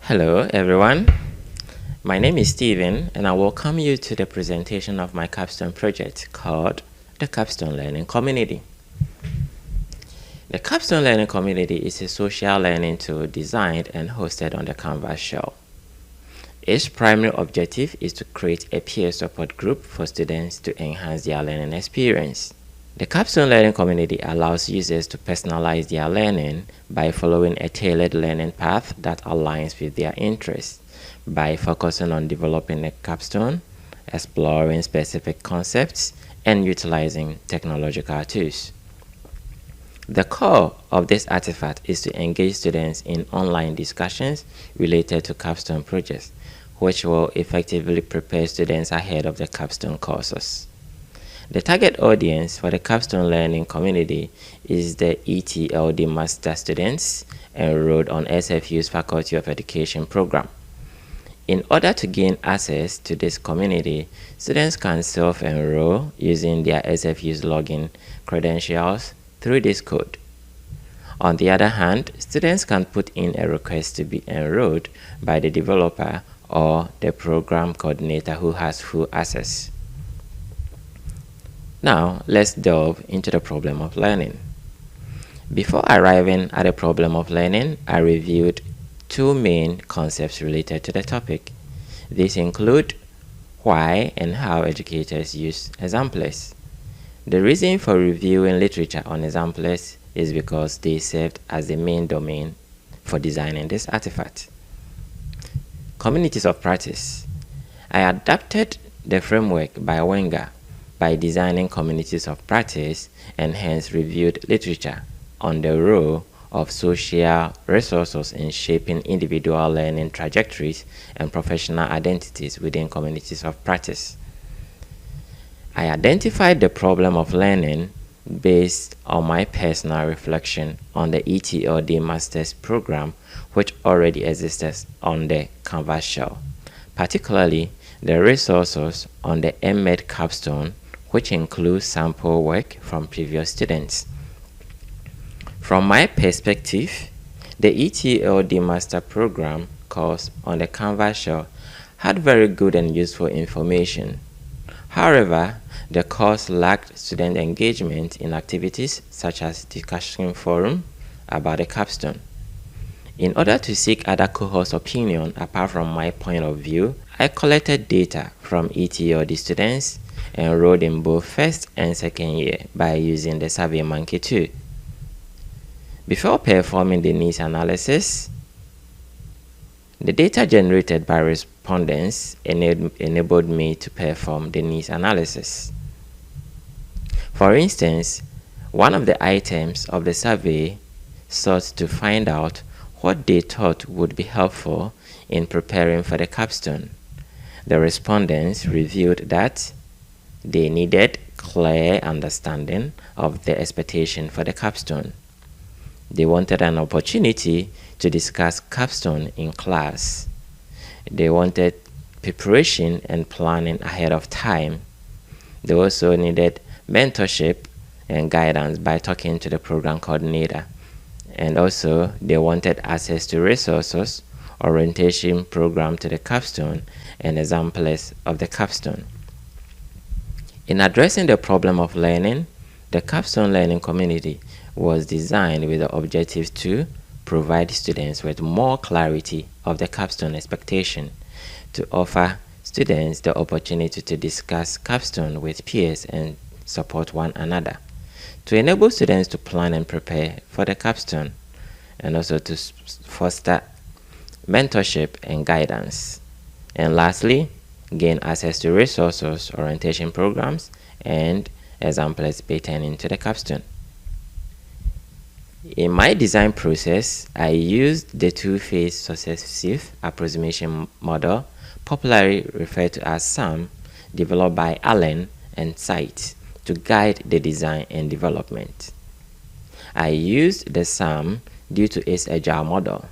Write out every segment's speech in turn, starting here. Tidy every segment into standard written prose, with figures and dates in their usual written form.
Hello everyone, my name is Steven and I welcome you to the presentation of my Capstone project called the Capstone Learning Community. The Capstone Learning Community is a social learning tool designed and hosted on the Canvas shell. Its primary objective is to create a peer support group for students to enhance their learning experience. The Capstone Learning Community allows users to personalize their learning by following a tailored learning path that aligns with their interests, by focusing on developing a capstone, exploring specific concepts, and utilizing technological tools. The core of this artifact is to engage students in online discussions related to capstone projects, which will effectively prepare students ahead of the capstone courses. The target audience for the Capstone Learning Community is the ETLD Master students enrolled on SFU's Faculty of Education program. In order to gain access to this community, students can self-enroll using their SFU's login credentials through this code. On the other hand, students can put in a request to be enrolled by the developer or the program coordinator who has full access. Now, let's delve into the problem of learning. Before arriving at the problem of learning, I reviewed two main concepts related to the topic. These include why and how educators use exemplars. The reason for reviewing literature on exemplars is because they served as the main domain for designing this artifact. Communities of practice. I adapted the framework by Wenger by designing communities of practice and hence reviewed literature on the role of social resources in shaping individual learning trajectories and professional identities within communities of practice. I identified the problem of learning based on my personal reflection on the ETLD Master's program, which already existed on the Canvas shell, particularly the resources on the MEd Capstone, which includes sample work from previous students. From my perspective, the ETLD Master Program course on the Canvas shell had very good and useful information. However, the course lacked student engagement in activities such as discussion forum about the capstone. In order to seek other cohorts' opinion apart from my point of view, I collected data from ETLD students enrolled in both first and second year by using the SurveyMonkey tool. Before performing the needs analysis, the data generated by respondents enabled me to perform the needs analysis. For instance, one of the items of the survey sought to find out what they thought would be helpful in preparing for the capstone. The respondents revealed that they needed clear understanding of the expectation for the capstone. They wanted an opportunity to discuss capstone in class. They wanted preparation and planning ahead of time. They also needed mentorship and guidance by talking to the program coordinator. And also, they wanted access to resources, orientation program to the capstone, and exemplars of the capstone. In addressing the problem of learning, the Capstone Learning Community was designed with the objective to provide students with more clarity of the capstone expectation, to offer students the opportunity to discuss capstone with peers and support one another, to enable students to plan and prepare for the capstone, and also to foster mentorship and guidance. And lastly, gain access to resources, orientation programs, and exemplars pertaining to the capstone. In my design process, I used the two-phase successive approximation model, popularly referred to as SAM, developed by Allen and Site, to guide the design and development. I used the SAM due to its agile model.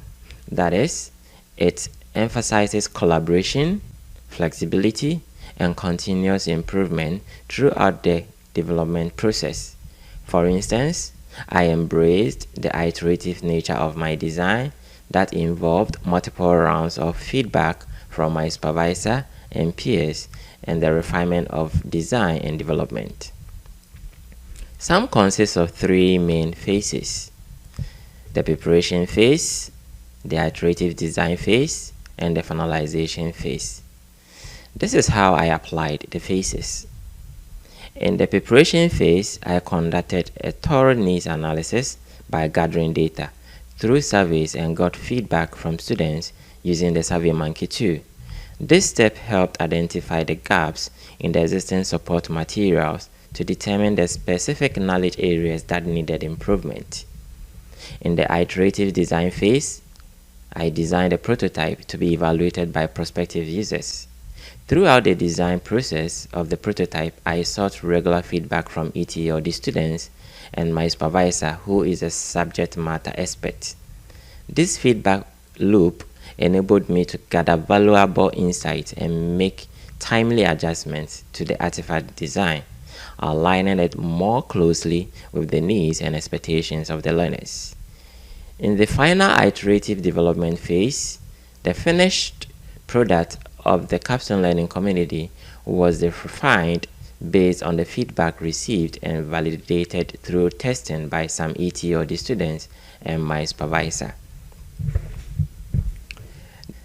That is, it emphasizes collaboration, flexibility, and continuous improvement throughout the development process. For instance, I embraced the iterative nature of my design that involved multiple rounds of feedback from my supervisor and peers and the refinement of design and development. Some consist of three main phases: the preparation phase, the iterative design phase, and the finalization phase. This is how I applied the phases. In the preparation phase, I conducted a thorough needs analysis by gathering data through surveys and got feedback from students using the SurveyMonkey tool. This step helped identify the gaps in the existing support materials to determine the specific knowledge areas that needed improvement. In the iterative design phase, I designed a prototype to be evaluated by prospective users. Throughout the design process of the prototype, I sought regular feedback from ETOD students and my supervisor, who is a subject matter expert. This feedback loop enabled me to gather valuable insights and make timely adjustments to the artifact design, aligning it more closely with the needs and expectations of the learners. In the final iterative development phase, the finished product of the Capstone learning community was refined based on the feedback received and validated through testing by some ETOD students and my supervisor.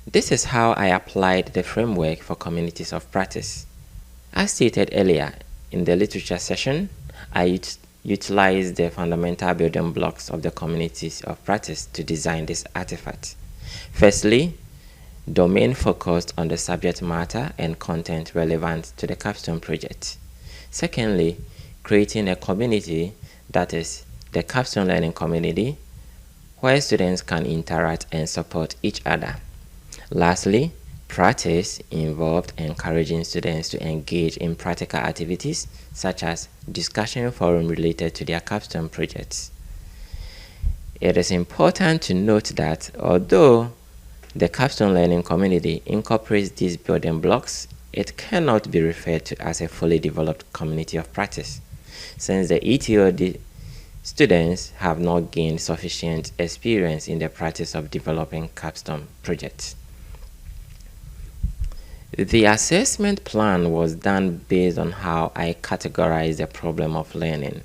This is how I applied the framework for communities of practice. As stated earlier in the literature session, I utilized the fundamental building blocks of the communities of practice to design this artifact. Firstly, domain focused on the subject matter and content relevant to the Capstone project. Secondly, creating a community, that is, the Capstone learning community, where students can interact and support each other. Lastly, practice involved encouraging students to engage in practical activities such as discussion forum related to their Capstone projects. It is important to note that although the Capstone learning community incorporates these building blocks, it cannot be referred to as a fully developed community of practice, since the ETOD students have not gained sufficient experience in the practice of developing Capstone projects. The assessment plan was done based on how I categorized the problem of learning.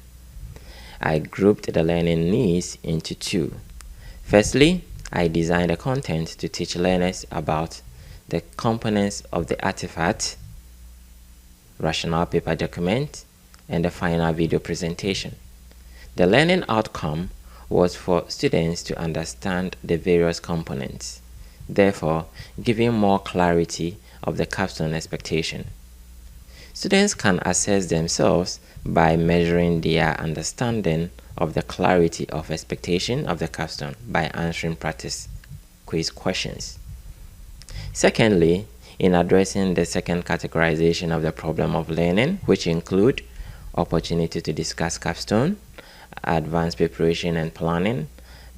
I grouped the learning needs into two. Firstly, I designed the content to teach learners about the components of the artifact, rationale paper document, and the final video presentation. The learning outcome was for students to understand the various components, therefore giving more clarity of the Capstone expectation. Students can assess themselves by measuring their understanding of the clarity of expectation of the Capstone by answering practice quiz questions. Secondly, in addressing the second categorization of the problem of learning, which include opportunity to discuss Capstone, advanced preparation and planning,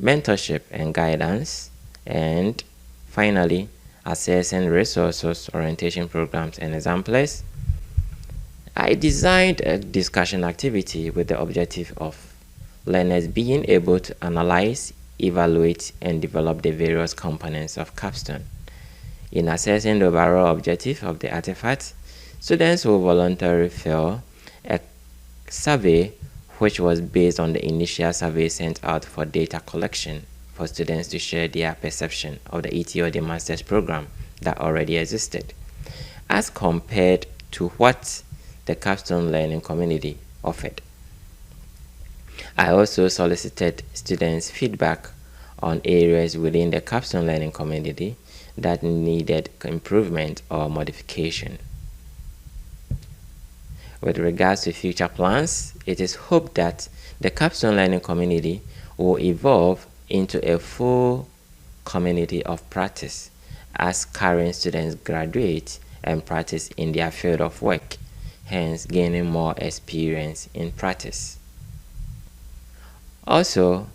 mentorship and guidance, and finally, assessing resources, orientation programs, and exemplars, I designed a discussion activity with the objective of learners being able to analyze, evaluate, and develop the various components of Capstone. In assessing the overall objective of the artifact, students will voluntarily fill a survey which was based on the initial survey sent out for data collection for students to share their perception of the ETOD Master's program that already existed, as compared to what the Capstone learning community offered. I also solicited students' feedback on areas within the Capstone learning community that needed improvement or modification. With regards to future plans, it is hoped that the Capstone learning community will evolve into a full community of practice as current students graduate and practice in their field of work, hence gaining more experience in practice. Also,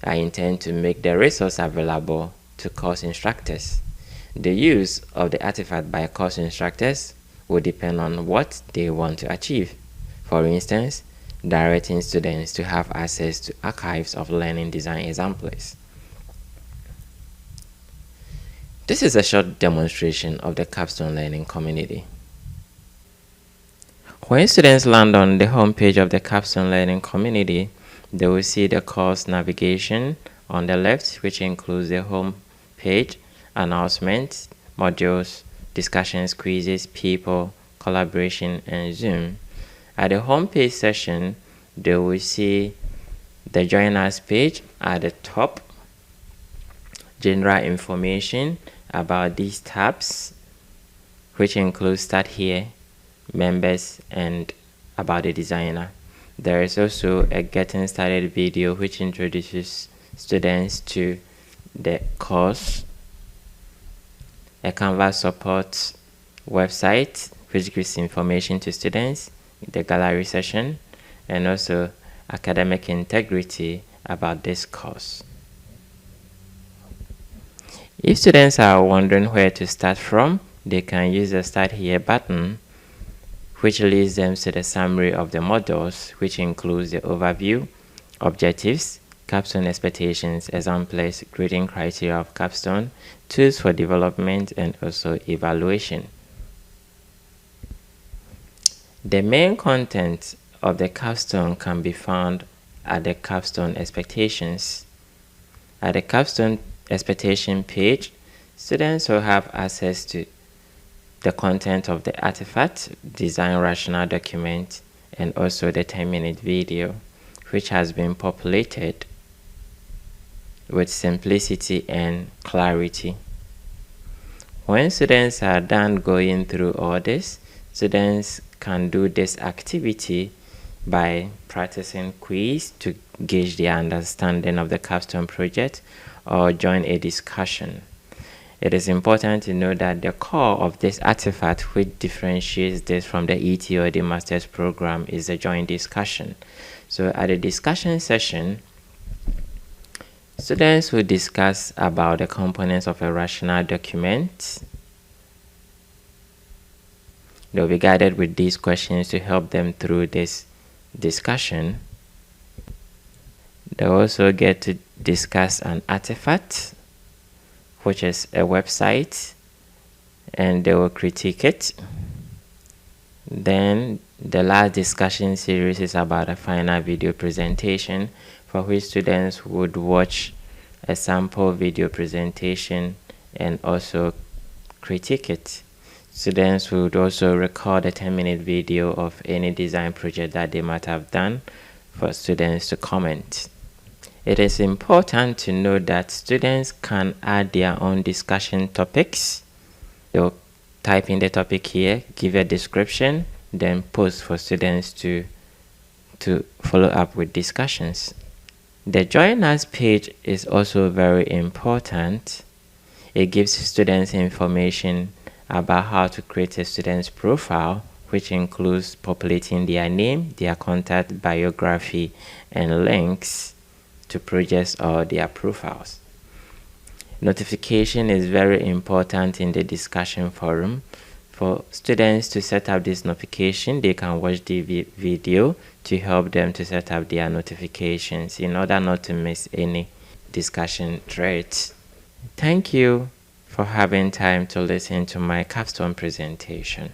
I intend to make the resource available to course instructors. The use of the artifact by course instructors will depend on what they want to achieve. For instance, directing students to have access to archives of learning design exemplars. This is a short demonstration of the Capstone Learning community. When students land on the homepage of the Capstone Learning community, they will see the course navigation on the left, which includes the home page, announcements, modules, discussions, quizzes, people, collaboration, and Zoom. At the homepage section, they will see the Join Us page at the top, general information about these tabs, which includes Start Here, Members, and About the Designer. There is also a Getting Started video which introduces students to the course, a Canvas support website which gives information to students, the gallery session, and also academic integrity about this course. If students are wondering where to start from, they can use the Start Here button, which leads them to the summary of the modules, which includes the overview, objectives, Capstone expectations, exemplars, grading criteria of Capstone, tools for development, and also evaluation. The main content of the Capstone can be found at the Capstone expectations. At the Capstone expectation page, students will have access to the content of the artifact, design rationale document, and also the 10-minute video, which has been populated with simplicity and clarity. When students are done going through all this, students can do this activity by practicing quiz to gauge their understanding of the Capstone project or join a discussion. It is important to know that the core of this artifact, which differentiates this from the ET or the master's program, is the joint discussion. So at the discussion session, students will discuss about the components of a rationale document. They'll be guided with these questions to help them through this discussion. They'll also get to discuss an artifact, which is a website, and they will critique it. Then the last discussion series is about a final video presentation, for which students would watch a sample video presentation and also critique it. Students would also record a 10-minute video of any design project that they might have done for students to comment. It is important to note that students can add their own discussion topics. They'll type in the topic here, give a description, then post for students to follow up with discussions. The Join Us page is also very important. It gives students information about how to create a student's profile, which includes populating their name, their contact biography, and links to projects or their profiles. Notification is very important in the discussion forum. For students to set up this notification, they can watch the video to help them to set up their notifications in order not to miss any discussion threads. Thank you for having time to listen to my Capstone presentation.